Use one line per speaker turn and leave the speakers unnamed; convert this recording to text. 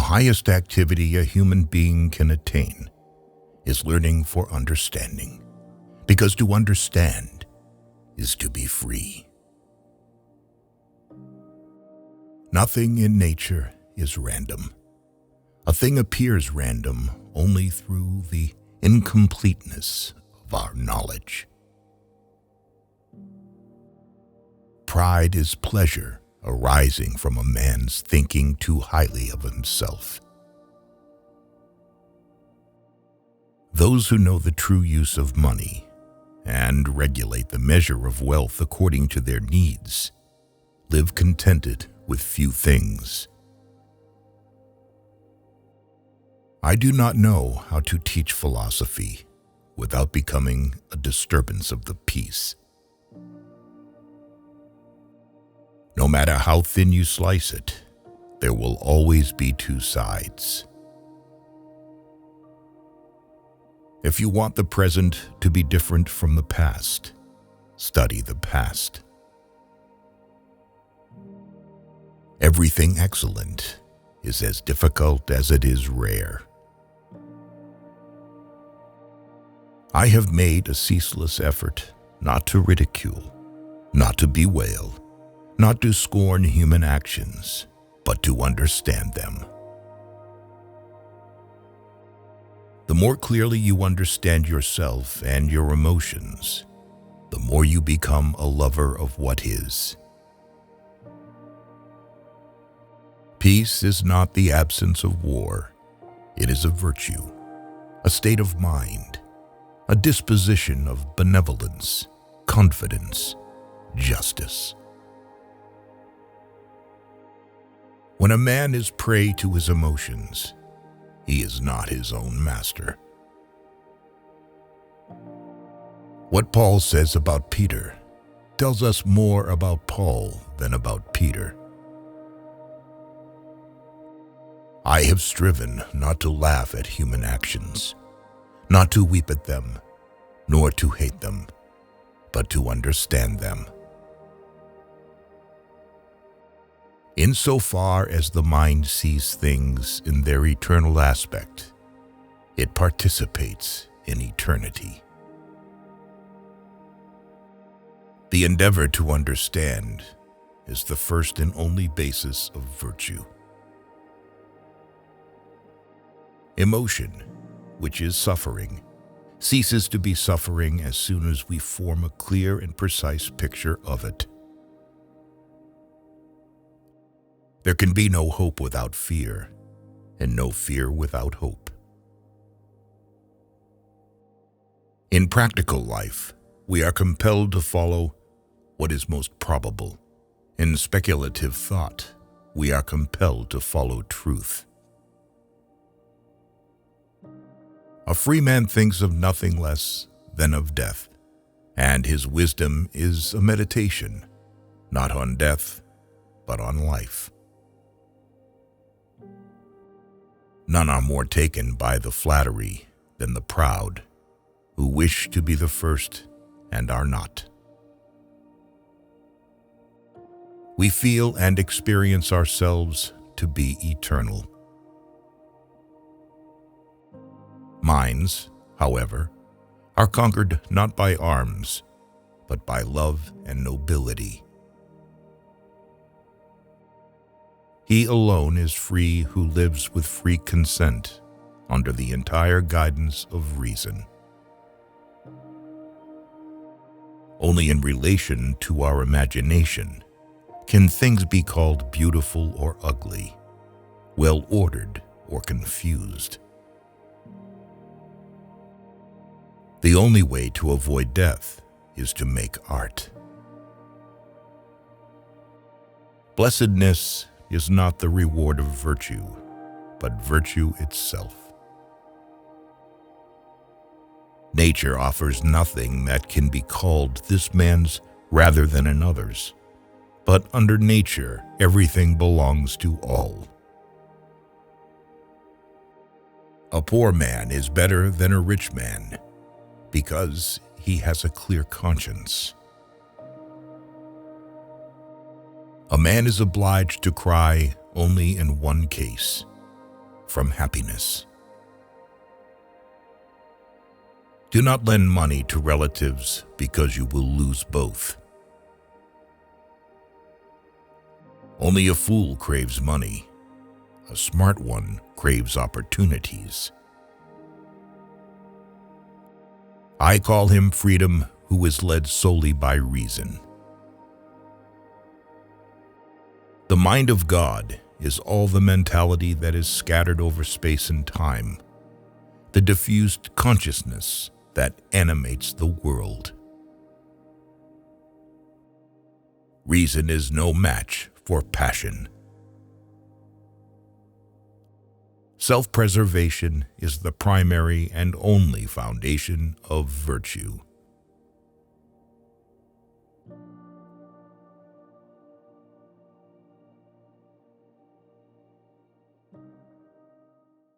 highest activity a human being can attain is learning for understanding, because to understand is to be free. Nothing in nature is random. A thing appears random only through the incompleteness of our knowledge. Pride is pleasure arising from a man's thinking too highly of himself. Those who know the true use of money and regulate the measure of wealth according to their needs live contented with few things. I do not know how to teach philosophy without becoming a disturbance of the peace. No matter how thin you slice it, there will always be two sides. If you want the present to be different from the past, study the past. Everything excellent is as difficult as it is rare. I have made a ceaseless effort not to ridicule, not to bewail, not to scorn human actions, but to understand them. The more clearly you understand yourself and your emotions, the more you become a lover of what is. Peace is not the absence of war. It is a virtue, a state of mind, a disposition of benevolence, confidence, justice. When a man is prey to his emotions, he is not his own master. What Paul says about Peter tells us more about Paul than about Peter. I have striven not to laugh at human actions, not to weep at them, nor to hate them, but to understand them. Insofar as the mind sees things in their eternal aspect, it participates in eternity. The endeavor to understand is the first and only basis of virtue. Emotion, which is suffering, ceases to be suffering as soon as we form a clear and precise picture of it. There can be no hope without fear, and no fear without hope. In practical life, we are compelled to follow what is most probable. In speculative thought, we are compelled to follow truth. A free man thinks of nothing less than of death, and his wisdom is a meditation, not on death, but on life. None are more taken by the flattery than the proud, who wish to be the first and are not. We feel and experience ourselves to be eternal. Minds, however, are conquered not by arms, but by love and nobility. He alone is free who lives with free consent under the entire guidance of reason. Only in relation to our imagination can things be called beautiful or ugly, well-ordered or confused. The only way to avoid death is to make art. Blessedness is not the reward of virtue, but virtue itself. Nature offers nothing that can be called this man's rather than another's, but under nature everything belongs to all. A poor man is better than a rich man because he has a clear conscience. A man is obliged to cry only in one case, from happiness. Do not lend money to relatives because you will lose both. Only a fool craves money. A smart one craves opportunities. I call him freedom who is led solely by reason. The mind of God is all the mentality that is scattered over space and time, the diffused consciousness that animates the world. Reason is no match for passion. Self-preservation is the primary and only foundation of virtue.